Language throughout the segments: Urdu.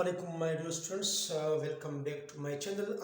Assalamualaikum my dear students, welcome back to my channel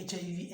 HIV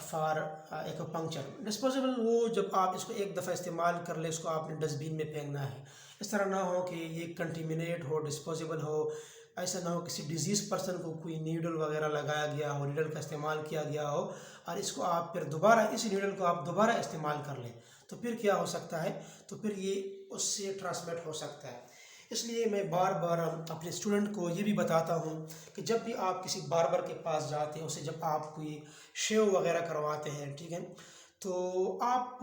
for ایکوپنکچر. Disposable وہ جب آپ اس کو ایک دفعہ استعمال کر لیں اس کو آپ نے ڈسٹ بین میں پھینکنا ہے. اس طرح نہ ہو کہ یہ کنٹیمنیٹ ہو, ڈسپوزیبل ہو. ایسا نہ ہو کسی ڈیزیز پرسن کو کوئی نیڈل وغیرہ لگایا گیا ہو, نیڈل کا استعمال کیا گیا ہو اور اس کو آپ پھر دوبارہ اس نیڈل کو آپ دوبارہ استعمال کر لیں تو پھر کیا ہو سکتا ہے, تو پھر یہ اس سے ٹرانسمٹ ہو سکتا ہے. اس لیے میں بار بار اپنے اسٹوڈنٹ کو یہ بھی بتاتا ہوں کہ جب بھی آپ کسی باربر کے پاس جاتے ہیں, اسے جب آپ کوئی شیو وغیرہ کرواتے ہیں, ٹھیک ہے, تو آپ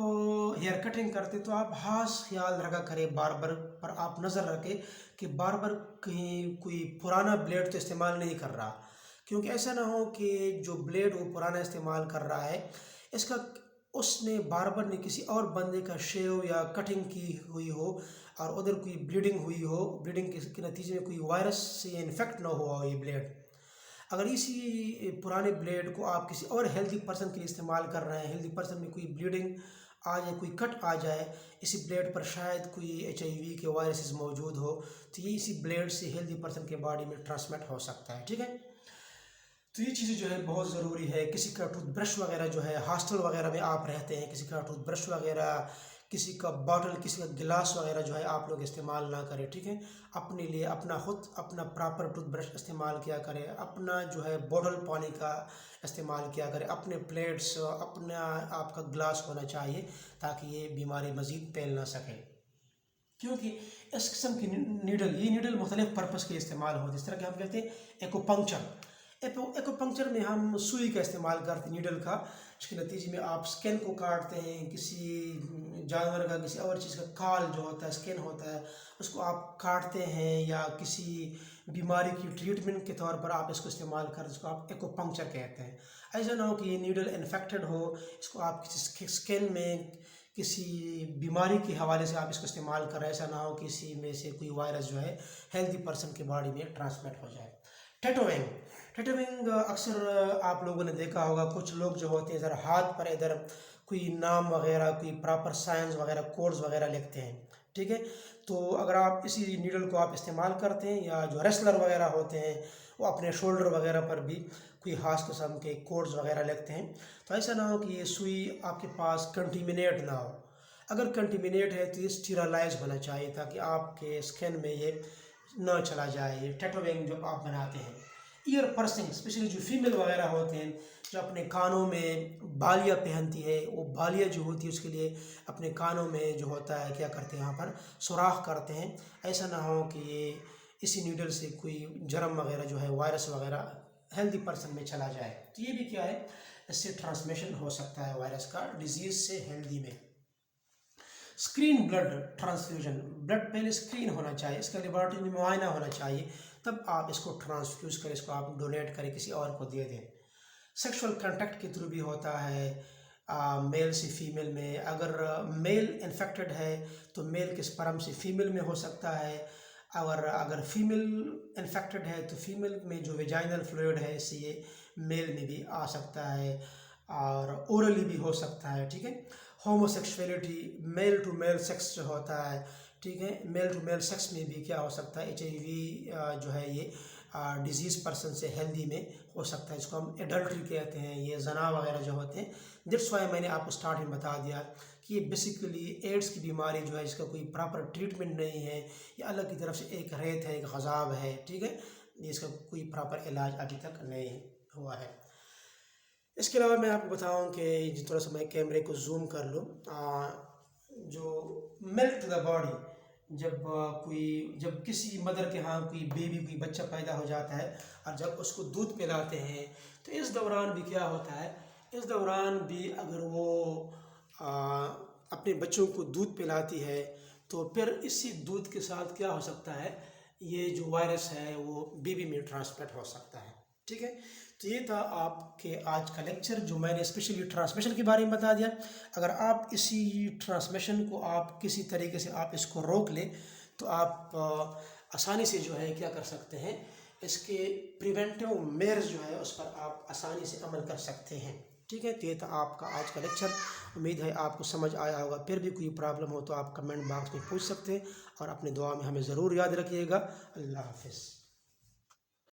ہیئر کٹنگ کرتے تو آپ خاص خیال رکھا کرے باربر پر, آپ نظر رکھے کہ باربر کہیں کوئی پرانا بلیڈ تو استعمال نہیں کر رہا, کیونکہ ایسا نہ ہو کہ جو بلیڈ وہ پرانا استعمال کر رہا ہے اس نے باربر نے کسی اور بندے کا شیو یا کٹنگ کی ہوئی ہو اور ادھر کوئی بلیڈنگ ہوئی ہو, بلیڈنگ کے نتیجے میں کوئی وائرس سے انفیکٹ نہ ہوا ہو یہ بلیڈ. اگر اسی پرانے بلیڈ کو آپ کسی اور ہیلدی پرسن کے لیے استعمال کر رہے ہیں, ہیلدی پرسن میں کوئی بلیڈنگ آ جائے, کوئی کٹ آ جائے اسی بلیڈ پر, شاید کوئی HIV کے وائرسز موجود ہو تو یہ اسی بلیڈ سے ہیلدی پرسن کے باڈی میں ٹرانسمٹ ہو سکتا ہے. ٹھیک ہے, تو یہ چیزیں جو ہے بہت ضروری ہے. کسی کا ٹوتھ برش وغیرہ جو ہے, ہاسٹل وغیرہ میں آپ رہتے ہیں, کسی کا ٹوتھ برش وغیرہ, کسی کا باٹل, کسی کا گلاس وغیرہ جو ہے آپ لوگ استعمال نہ کریں. ٹھیک ہے, اپنے لیے اپنا پراپر ٹوتھ برش استعمال کیا کریں, اپنا جو ہے بوٹل پانی کا استعمال کیا کریں, اپنے پلیٹس, اپنا آپ کا گلاس ہونا چاہیے تاکہ یہ بیماری مزید پھیل نہ سکے. کیونکہ اس قسم کی یہ نیڈل مختلف پرپس کے استعمال ہوتے ہیں. اس طرح کہ ہم کہتے ہیں ایکوپنکچر. ایکوپنکچر میں ہم سوئی کا استعمال کرتے ہیں, نیڈل کا, اس کے نتیجے میں آپ سکن کو کاٹتے ہیں, کسی جانور کا, کسی اور چیز کا کھال جو ہوتا ہے, سکن ہوتا ہے, اس کو آپ کاٹتے ہیں یا کسی بیماری کی ٹریٹمنٹ کے طور پر آپ اس کو استعمال کرتے ہیں, اس کو آپ ایکوپنکچر کہتے ہیں. ایسا نہ ہو کہ یہ نیڈل انفیکٹڈ ہو, اس کو آپ کسی سکن میں کسی بیماری کے حوالے سے آپ اس کو استعمال کر رہے ہیں, ایسا نہ ہو کہ اسی میں سے کوئی وائرس جو ہے ہیلدی پرسن کے باڈی میں ٹرانسمٹ ہو جائے. ٹیٹوئنگ اکثر آپ لوگوں نے دیکھا ہوگا, کچھ لوگ جو ہوتے ہیں ادھر ہاتھ پر ادھر کوئی نام وغیرہ, کوئی پراپر سائنس وغیرہ, کوڈز وغیرہ لکھتے ہیں. ٹھیک ہے, تو اگر آپ اسی نیڈل کو آپ استعمال کرتے ہیں, یا جو ریسلر وغیرہ ہوتے ہیں وہ اپنے شولڈر وغیرہ پر بھی کوئی خاص قسم کے کوڈز وغیرہ لکھتے ہیں, تو ایسا نہ ہو کہ یہ سوئی آپ کے پاس کنٹیمنیٹ نہ ہو. اگر کنٹیمنیٹ ہے تو یہ اسٹیرلائز ہونا چاہیے تاکہ آپ کے اسکن میں یہ نہ چلا جائے. یہ ٹیٹوئنگ جو آپ بناتے ہیں. ایئر پرسنگ, اسپیشلی جو فیمیل وغیرہ ہوتے ہیں جو اپنے کانوں میں بالیہ پہنتی ہے, وہ بالیہ جو ہوتی ہے اس کے لیے اپنے کانوں میں جو ہوتا ہے کیا کرتے ہیں, یہاں پر سوراخ کرتے ہیں. ایسا نہ ہو کہ یہ اسی نیڈل سے کوئی جرم وغیرہ جو ہے, وائرس وغیرہ ہیلدی پرسن میں چلا جائے, تو یہ بھی کیا ہے, اس سے ٹرانسمیشن ہو سکتا ہے وائرس کا ڈیزیز سے ہیلدی میں. اسکرین بلڈ ٹرانسفیوژن, بلڈ پہلے اسکرین ہونا چاہیے, اس کا لیبارٹری میں معائنہ ہونا چاہیے, تب آپ اس کو ٹرانسفیوز کریں, اس کو آپ ڈونیٹ کریں, کسی اور کو دے دیں. سیکشول کنٹیکٹ کے تھرو بھی ہوتا ہے میل سے فیمیل میں. اگر میل انفیکٹڈ ہے تو میل کے سپرم سے فیمیل میں ہو سکتا ہے, اگر فیمیل انفیکٹڈ ہے تو فیمیل میں جو ویجائنل فلوئڈ ہے اس سے یہ میل میں بھی آ سکتا ہے, اور اورلی بھی ہو سکتا ہے. ٹھیک ہے, homosexuality, male to male sex جو ہوتا ہے, ٹھیک ہے, میل ٹو میل سیکس میں بھی کیا ہو سکتا ہے, HIV جو ہے یہ ڈیزیز پرسن سے ہیلدی میں ہو سکتا ہے, اس کو ہم ایڈلٹری کہتے ہیں, یہ زنا وغیرہ جو ہوتے ہیں. دیٹس وائی میں نے آپ کو اسٹارٹ میں بتا دیا کہ یہ بیسیکلی ایڈس کی بیماری جو ہے اس کا کوئی پراپر ٹریٹمنٹ نہیں ہے, یہ اللہ کی طرف سے ایک ریت ہے, ایک غذاب ہے. ٹھیک ہے, اس کا کوئی پراپر علاج ابھی تک نہیں ہوا ہے. اس کے علاوہ میں آپ کو بتاؤں کہ تھوڑا سا میں کیمرے کو زوم کر لوں, جو ملک ٹو دا باڈی, جب کسی مدر کے ہاں کوئی بیبی, کوئی بچہ پیدا ہو جاتا ہے اور جب اس کو دودھ پلاتے ہیں تو اس دوران بھی کیا ہوتا ہے, اس دوران بھی اگر وہ اپنے بچوں کو دودھ پلاتی ہے تو پھر اسی دودھ کے ساتھ کیا ہو سکتا ہے, یہ جو وائرس ہے وہ بیبی میں ٹرانسمٹ ہو سکتا ہے. ٹھیک ہے, تو یہ تھا آپ کے آج کا لیکچر جو میں نے اسپیشلی ٹرانسمیشن کے بارے میں بتا دیا. اگر آپ اسی ٹرانسمیشن کو آپ کسی طریقے سے آپ اس کو روک لیں تو آپ آسانی سے جو ہے کیا کر سکتے ہیں, اس کے پریونٹیو میئرز جو ہے اس پر آپ آسانی سے عمل کر سکتے ہیں. ٹھیک ہے, تو یہ تھا آپ کا آج کا لیکچر. امید ہے آپ کو سمجھ آیا ہوگا. پھر بھی کوئی پرابلم ہو تو آپ کمنٹ باکس میں پوچھ سکتے ہیں, اور اپنے دعا میں ہمیں ضرور یاد رکھیے گا. اللہ حافظ.